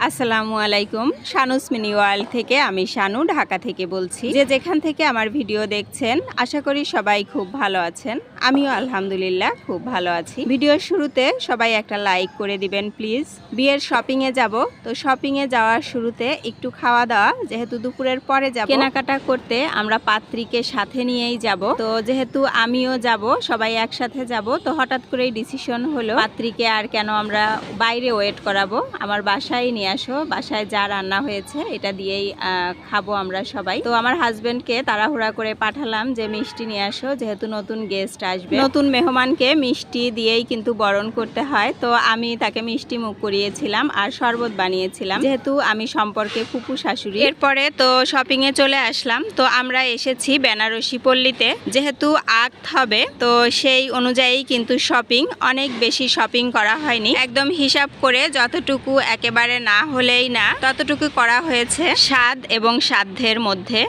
আসসালামু আলাইকুম। শানুস mini world থেকে আমি শানু ঢাকা থেকে বলছি। যে যেখান থেকে আমার ভিডিও দেখছেন আশা করি সবাই খুব ভালো আছেন। আমিও আলহামদুলিল্লাহ খুব ভালো আছি। ভিডিওর শুরুতে সবাই একটা লাইক করে দিবেন প্লিজ। বিয়ের শপিংয়ে যাব, তো শপিংয়ে যাওয়ার শুরুতে একটু খাওয়া দাওয়া, যেহেতু দুপুরের পরে যাব, কেনাকাটা করতে আমরা পাত্রীকে সাথে নিয়েই যাব। তো যেহেতু আমিও যাব, সবাই একসাথে যাব, তো হঠাৎ করেই ডিসিশন হলো পাত্রীকে আর কেন আমরা বাইরে ওয়েট করাবো, আমার বাসায় নিয়ে আসো, বাসায় যা রান্না হয়েছে এটা দিয়েই খাবো আমরা সবাই। তো আমার হাজবেন্ডকে তাড়াহুড়া করে পাঠালাম যে মিষ্টি নিয়ে আসো, যেহেতু নতুন গেস্ট আসবে, নতুন মেহমানকে মিষ্টি দিয়েই কিন্তু বরণ করতে হয়। তো আমি তাকে মিষ্টি মুখ করিয়েছিলাম আর শরবত বানিয়েছিলাম, যেহেতু আমি সম্পর্কে ফুপু শাশুড়ি। এরপরে তো শপিং এ চলে আসলাম। তো আমরা এসেছি বেনারসি পল্লীতে, যেহেতু আক্ত হবে তো সেই অনুযায়ী কিন্তু শপিং, অনেক বেশি শপিং করা হয়নি, একদম হিসাব করে যতটুকু একেবারে না হলেই না ততটুকু করা হয়েছে স্বাদ এবং সাধ্যের মধ্যে।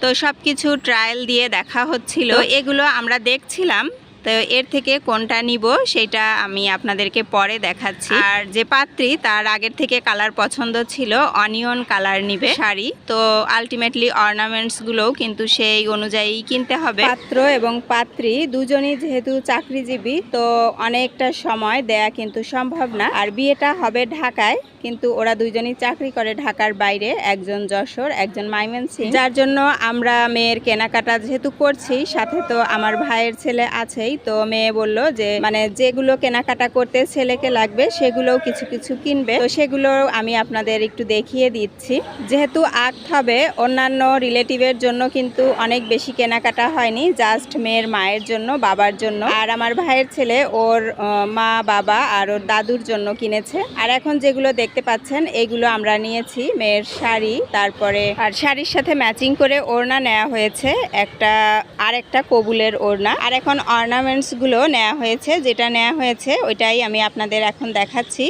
তো সবকিছু ট্রায়াল দিয়ে দেখা হচ্ছিল, এগুলো আমরা দেখছিলাম। তো এর থেকে কোনটা নিব সেটা আমি আপনাদেরকে পরে দেখাচ্ছি। আর যে পাত্রী, তার আগের থেকে কালার পছন্দ ছিল অনিয়ন কালার নিবে শাড়ি। তো আলটিমেটলি অর্নামেন্টস গুলোও কিন্তু সেই অনুযায়ী কিনতে হবে। পাত্র এবং পাত্রী দুজনই যেহেতু চাকরিজীবী, তো অনেকটা সময় দেয়া কিন্তু সম্ভব না। আর বিয়েটা হবে ঢাকায়, কিন্তু ওরা দুইজনই চাকরি করে ঢাকার বাইরে, একজন যশোর, একজন ময়মনসিংহ। যার জন্য আমরা মেয়ের কেনাকাটা যেহেতু করছি, সাথে তো আমার ভাইয়ের ছেলে আছেই। তো মেয়ে বলল যে মানে যেগুলো কেনাকাটা করতে ছেলেকে লাগবে সেগুলোও কিছু কিছু কিনবে। তো সেগুলো আমি আপনাদের একটু দেখিয়ে দিচ্ছি। যেহেতু আক্ত হবে, অন্যান্য রিলেটিভের জন্য কিন্তু অনেক বেশি কেনাকাটা হয়নি, জাস্ট মেয়ের মায়ের জন্য, বাবার জন্য, আর আমার ভাইয়ের ছেলে ওর মা, বাবা আর ওর দাদুর জন্য কিনেছে। আর এখন যেগুলো দেখতে পাচ্ছেন এগুলো আমরা নিয়েছি। মেয়ের শাড়ি, তারপরে আর শাড়ির সাথে ম্যাচিং করে ওড়না নেওয়া হয়েছে, আরেকটা কবুলের ওড়না। আর এখন অর্নামেন্টস গুলো নেওয়া হয়েছে, যেটা নেওয়া হয়েছে ওইটাই আমি আপনাদের এখন দেখাচ্ছি।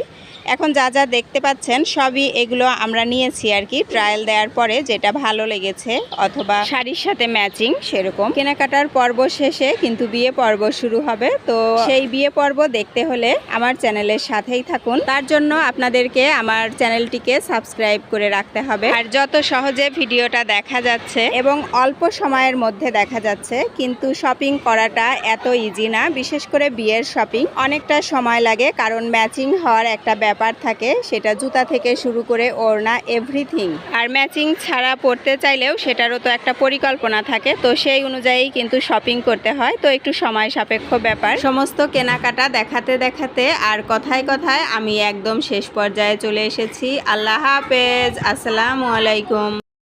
এখন যা যা দেখতে পাচ্ছেন সবই এগুলো আমরা নিয়েছি আর কি, ট্রায়াল দেওয়ার পরে যেটা ভালো লেগেছে অথবা শাড়ির সাথে ম্যাচিং সেরকম। কেনাকাটার পর্ব শেষে কিন্তু বিয়ে পর্ব শুরু হবে। তো সেই বিয়ে পর্ব দেখতে হলে আমার চ্যানেলের সাথেই থাকুন। তার জন্য আপনাদেরকে আমার চ্যানেলটিকে সাবস্ক্রাইব করে রাখতে হবে। আর যত সহজে ভিডিওটা দেখা যাচ্ছে এবং অল্প সময়ের মধ্যে দেখা যাচ্ছে, কিন্তু শপিং করাটা এত ইজি না। বিশেষ করে বিয়ের শপিং অনেকটা সময় লাগে, কারণ ম্যাচিং হওয়ার একটা ব্যাপার থাকে, সেটা জুতা থেকে শুরু করে ওড়না এভরিথিং। আর ম্যাচিং ছাড়া পড়তে চাইলেও সেটারও তো একটা পরিকল্পনা থাকে, তো সেই অনুযায়ী কিন্তু শপিং করতে হয়। তো একটু সময় সাপেক্ষ ব্যাপার। সমস্ত কেনাকাটা দেখাতে দেখাতে আর কথায় কথায় আমি একদম শেষ পর্যায়ে চলে এসেছি। আল্লাহ হাফেজ, আসসালামু আলাইকুম।